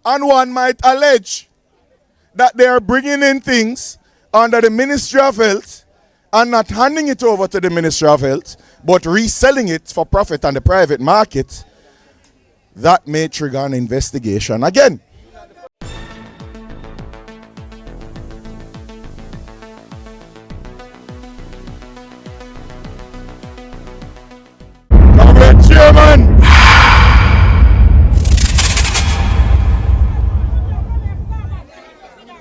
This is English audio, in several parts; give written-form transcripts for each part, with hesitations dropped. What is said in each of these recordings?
And one might allege that they are bringing in things under the Ministry of Health and not handing it over to the Ministry of Health, but reselling it for profit on the private market. That may trigger an investigation again. Comrade Chairman!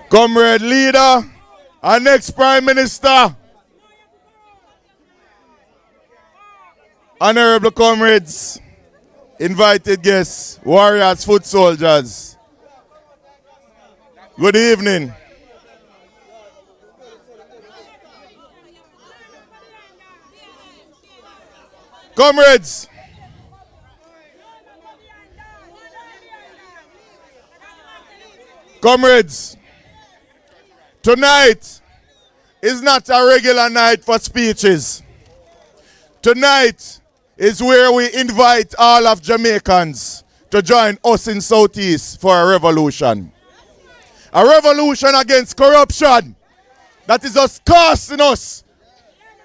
Comrade Leader, our next Prime Minister, honorable comrades, invited guests, warriors, foot soldiers, good evening. Comrades, tonight is not a regular night for speeches. Tonight is where we invite all of Jamaicans to join us in Southeast for a revolution. A revolution against corruption that is just costing us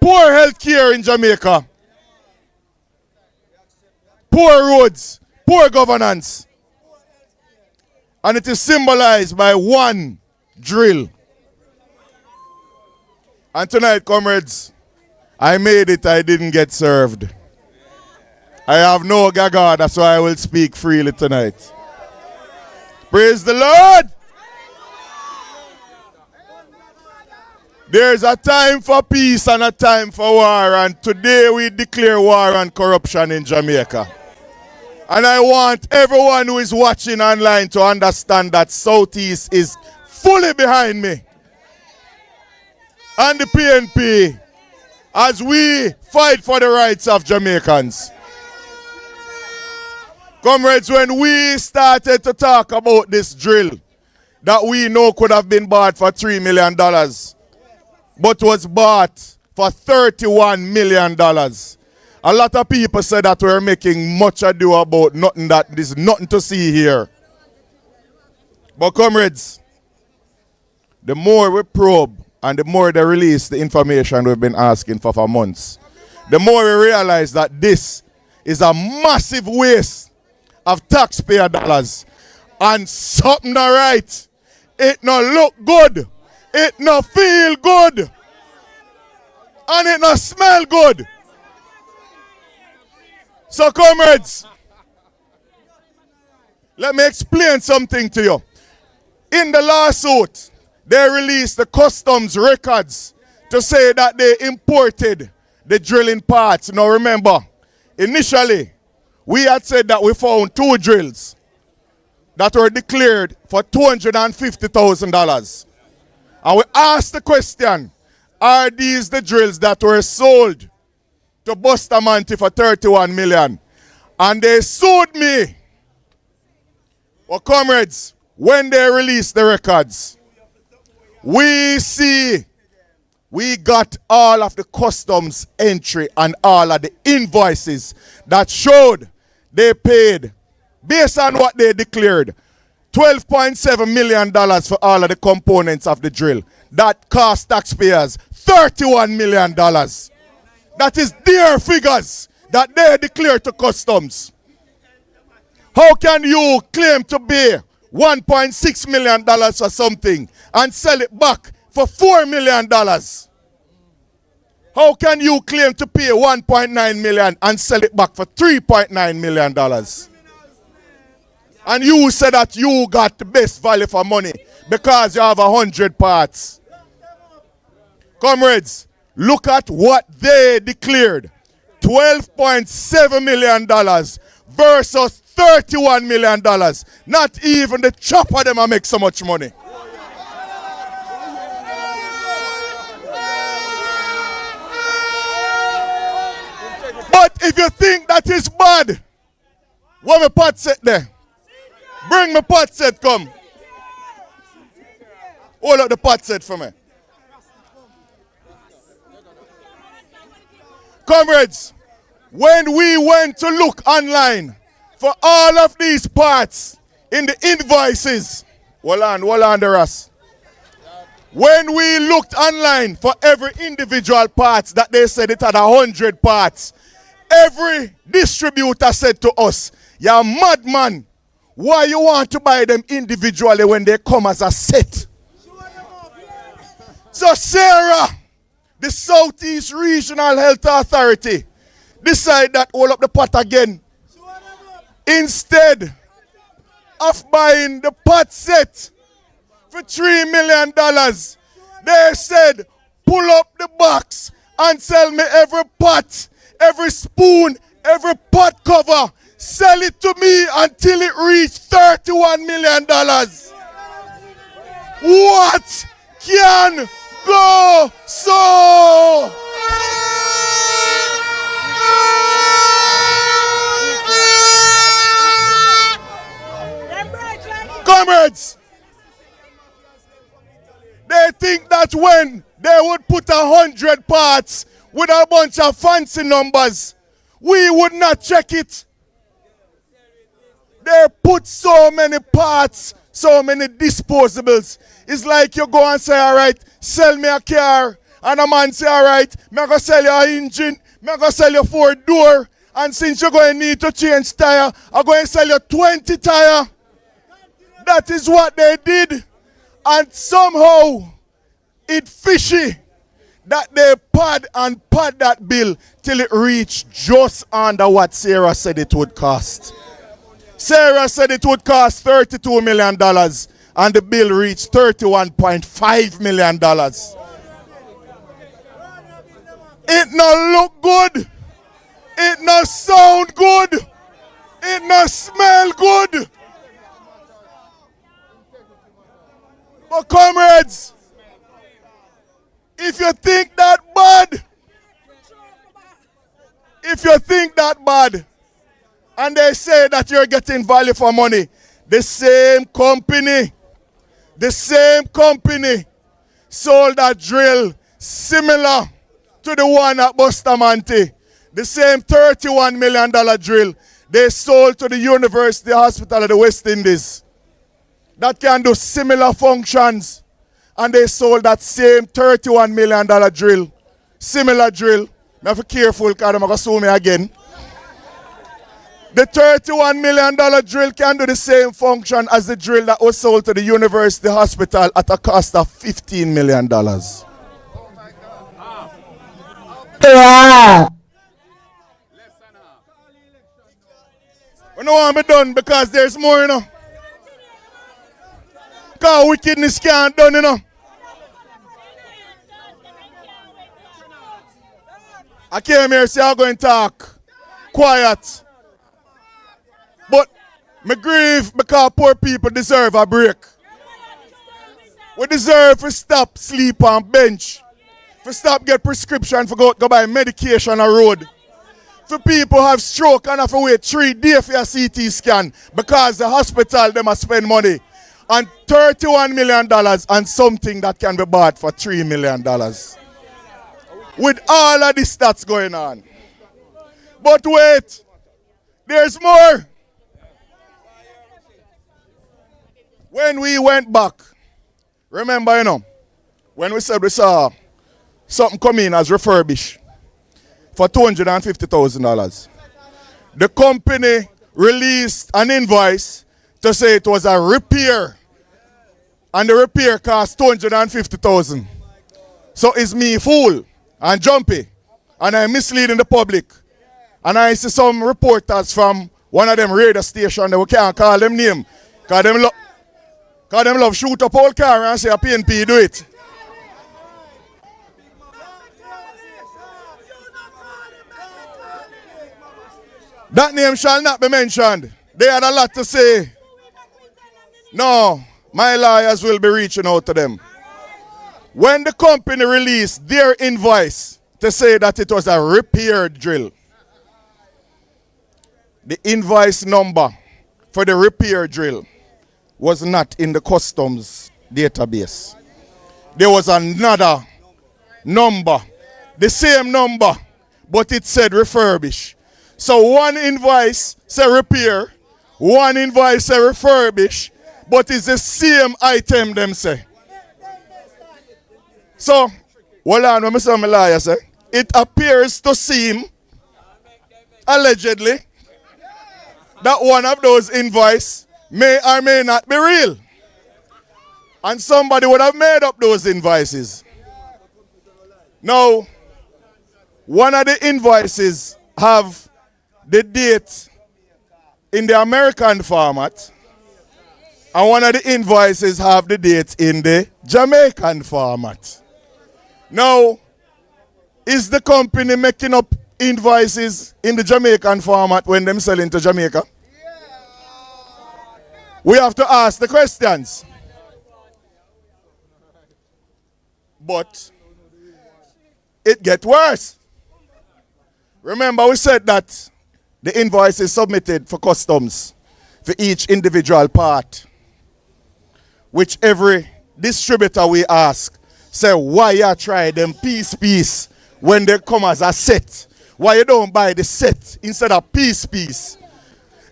poor health care in Jamaica, poor roads, poor governance. And it is symbolized by one drill. And tonight, comrades, I made it, I didn't get served. I have no gaga, that's why I will speak freely tonight. Praise the Lord! There's a time for peace and a time for war, and today we declare war on corruption in Jamaica. And I want everyone who is watching online to understand that Southeast is fully behind me and the PNP as we fight for the rights of Jamaicans. Comrades, when we started to talk about this drill that we know could have been bought for $3 million, but was bought for $31 million, a lot of people said that we're making much ado about nothing, that there's nothing to see here. But comrades, the more we probe and the more they release the information we've been asking for months, the more we realize that this is a massive waste of taxpayer dollars. And something not right. It no look good. It no feel good. And it no smell good. So comrades, let me explain something to you. In the lawsuit, they released the customs records to say that they imported the drilling parts. Now remember, initially, we had said that we found 2 drills that were declared for $250,000. And we asked the question, are these the drills that were sold to Bustamante for $31 million? And they sued me. Well, comrades, when they released the records, we see we got all of the customs entry and all of the invoices that showed they paid, based on what they declared, $12.7 million for all of the components of the drill. That cost taxpayers $31 million. That is their figures that they declared to customs. How can you claim to pay $1.6 million for something and sell it back for $4 million? How can you claim to pay $1.9 million and sell it back for $3.9 million? And you say that you got the best value for money because you have 100 parts. Comrades, look at what they declared. $12.7 million versus $31 million. Not even the chop of them will make so much money. But if you think that is bad, what my pot set there? Bring my pot set, come. Hold up the pot set for me. Comrades, when we went to look online for all of these parts, in the invoices. Hold on, the rest. When we looked online for every individual parts that they said it had 100 parts, every distributor said to us, "You're madman. Why you want to buy them individually when they come as a set?" So Sarah, the Southeast Regional Health Authority, decide that hold up the pot again. Instead of buying the pot set for $3 million, they said, pull up the box and sell me every pot, every spoon, every pot cover. Sell it to me until it reached $31 million. What can go so? Comrades, they think that when they would put 100 parts with a bunch of fancy numbers, we would not check it. They put so many parts, so many disposables. It's like you go and say, all right, sell me a car. And a man say, all right, I'm going to sell you an engine, I'm going to sell you 4-door. And since you're going to need to change tire, I'm going to sell you 20 tire. That is what they did. And somehow, it's fishy that they pad that bill till it reached just under what Sarah said it would cost. Sarah said it would cost $32 million and the bill reached $31.5 million. It no look good. It no sound good. It no smell good. But comrades, if you think that bad, and they say that you're getting value for money, the same company sold that drill similar to the one at Bustamante, the same $31 million drill they sold to the University Hospital of the West Indies that can do similar functions, and they sold that same $31 million drill, similar drill. I have to be careful because I'm going to sue me again. The $31 million drill can do the same function as the drill that was sold to the University Hospital at a cost of $15 million. We don't want to be done because there's more, you know. Because wickedness can't done, you know. I came here to say I'm going to talk quiet. But me grieve because poor people deserve a break. We deserve to stop sleep on bench. To stop get prescription for go buy medication on road. For people have stroke and have to wait 3 days for a CT scan because the hospital them must spend money on $31 million and something that can be bought for $3 million. With all of this that's going on. But wait, there's more. When we went back, remember, you know, when we said we saw something come in as refurbished for $250,000. The company released an invoice to say it was a repair. And the repair cost $250,000. So is me fool and jumpy. And I'm misleading the public. And I see some reporters from one of them radio stations that we can't call them name. Because them love shoot up whole car and say a PNP do it. That name shall not be mentioned. They had a lot to say. No, my lawyers will be reaching out to them. When the company released their invoice to say that it was a repair drill, the invoice number for the repair drill was not in the customs database. There was another number, the same number, but it said refurbish. So one invoice said repair, One invoice say refurbish, but it's the same item them say. So, hold on, when I say my lawyer say, it appears to seem, allegedly, that one of those invoices may or may not be real. And somebody would have made up those invoices. Now, one of the invoices have the date in the American format, and one of the invoices have the date in the Jamaican format. Now, is the company making up invoices in the Jamaican format when them selling to Jamaica? We have to ask the questions. But it gets worse. Remember, we said that the invoice is submitted for customs for each individual part, which every distributor we ask say, why you try them piece when they come as a set? Why you don't buy the set instead of piece?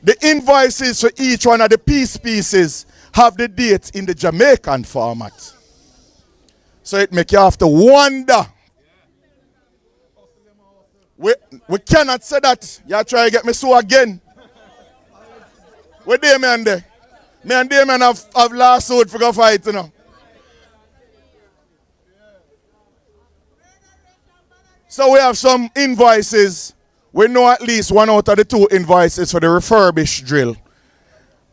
The invoices for each one of the pieces have the date in the Jamaican format. So it make you have to wonder. We cannot say that. You try to get me so again. Where Damien there? Me and Damien have lawsuit for go fight, you know. So we have some invoices. We know at least one out of the two invoices for the refurbished drill.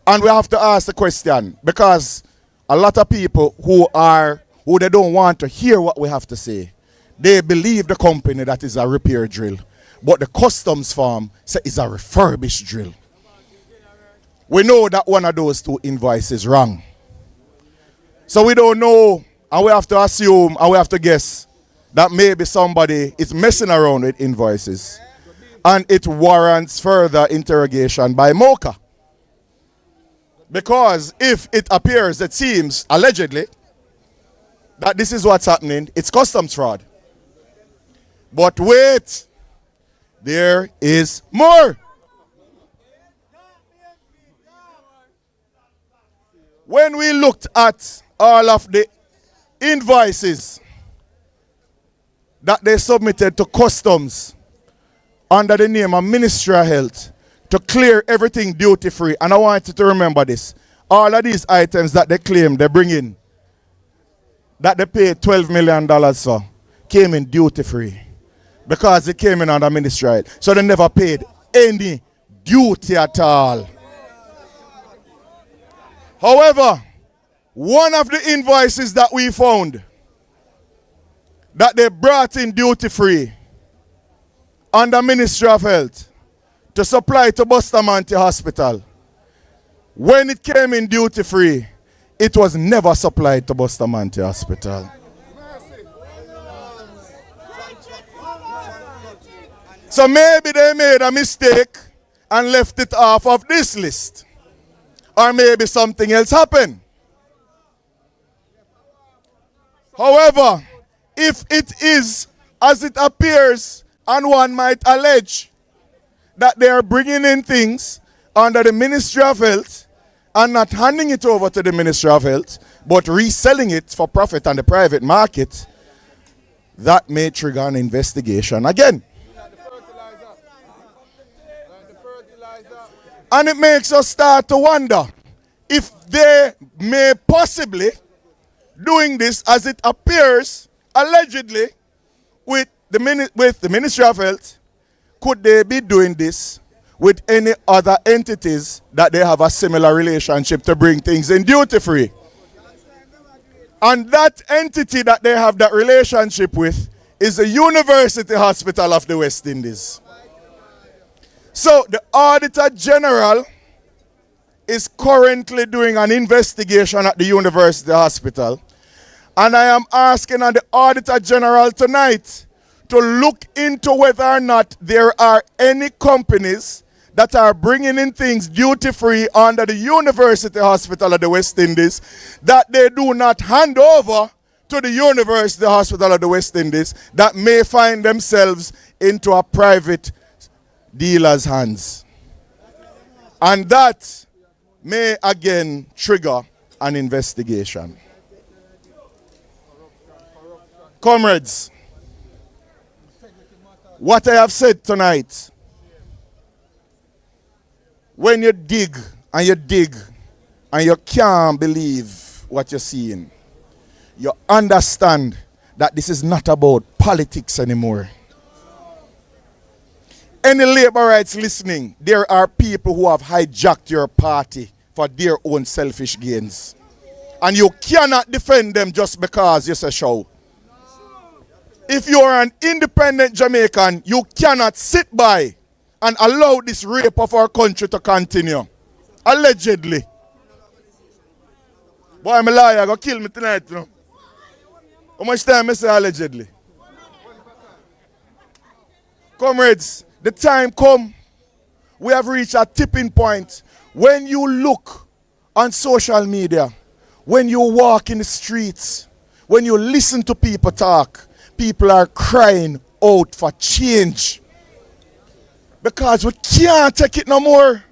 And we have to ask the question, because a lot of people who they don't want to hear what we have to say, they believe the company that is a repair drill, but the customs firm say it's a refurbished drill. We know that one of those two invoices wrong. So we don't know, and we have to assume, and we have to guess that maybe somebody is messing around with invoices, and it warrants further interrogation by MOCA. Because if it appears, it seems, allegedly, that this is what's happening, it's customs fraud. But wait, there is more. When we looked at all of the invoices that they submitted to customs under the name of Ministry of Health to clear everything duty free, and I want you to remember this, all of these items that they claim they bring in, that they paid $12 million for, came in duty free because it came in under Ministry of Health. So they never paid any duty at all. However, one of the invoices that we found that they brought in duty free under Ministry of Health to supply to Bustamante Hospital, when it came in duty free, it was never supplied to Bustamante Hospital. So maybe they made a mistake and left it off of this list. Or maybe something else happened. However, if it is as it appears, and one might allege that they are bringing in things under the Ministry of Health and not handing it over to the Ministry of Health, but reselling it for profit on the private market, that may trigger an investigation again. And it makes us start to wonder if they may possibly doing this as it appears allegedly with the Ministry of Health. Could they be doing this with any other entities that they have a similar relationship to bring things in duty free? And that entity that they have that relationship with is the University Hospital of the West Indies. So the Auditor General is currently doing an investigation at the University Hospital. And I am asking the Auditor General tonight to look into whether or not there are any companies that are bringing in things duty-free under the University Hospital of the West Indies that they do not hand over to the University Hospital of the West Indies, that may find themselves into a private dealer's hands. And that may again trigger an investigation. Comrades, what I have said tonight, when you dig and you can't believe what you're seeing, you understand that this is not about politics anymore. Any labor rights listening, there are people who have hijacked your party for their own selfish gains. And you cannot defend them just because you say so. If you are an independent Jamaican, you cannot sit by and allow this rape of our country to continue. Allegedly. Boy, I'm a liar, I'm going to kill me tonight. You know? How much time I say allegedly? Comrades, the time come, we have reached a tipping point. When you look on social media, when you walk in the streets, when you listen to people talk, people are crying out for change. Because we can't take it no more.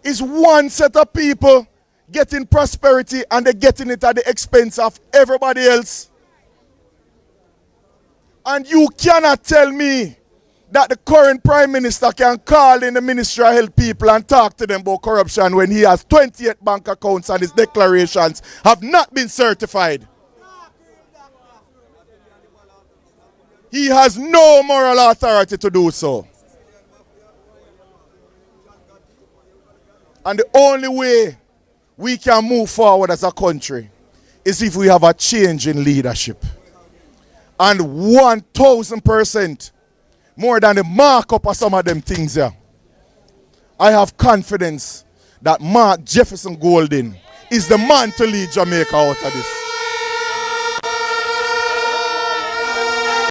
It's one set of people getting prosperity and they're getting it at the expense of everybody else. And you cannot tell me that the current Prime Minister can call in the Ministry of Health people and talk to them about corruption when he has 28 bank accounts and his declarations have not been certified. He has no moral authority to do so. And the only way we can move forward as a country is if we have a change in leadership. And 1,000%, more than the markup of some of them things here, I have confidence that Mark Jefferson Golden is the man to lead Jamaica out of this.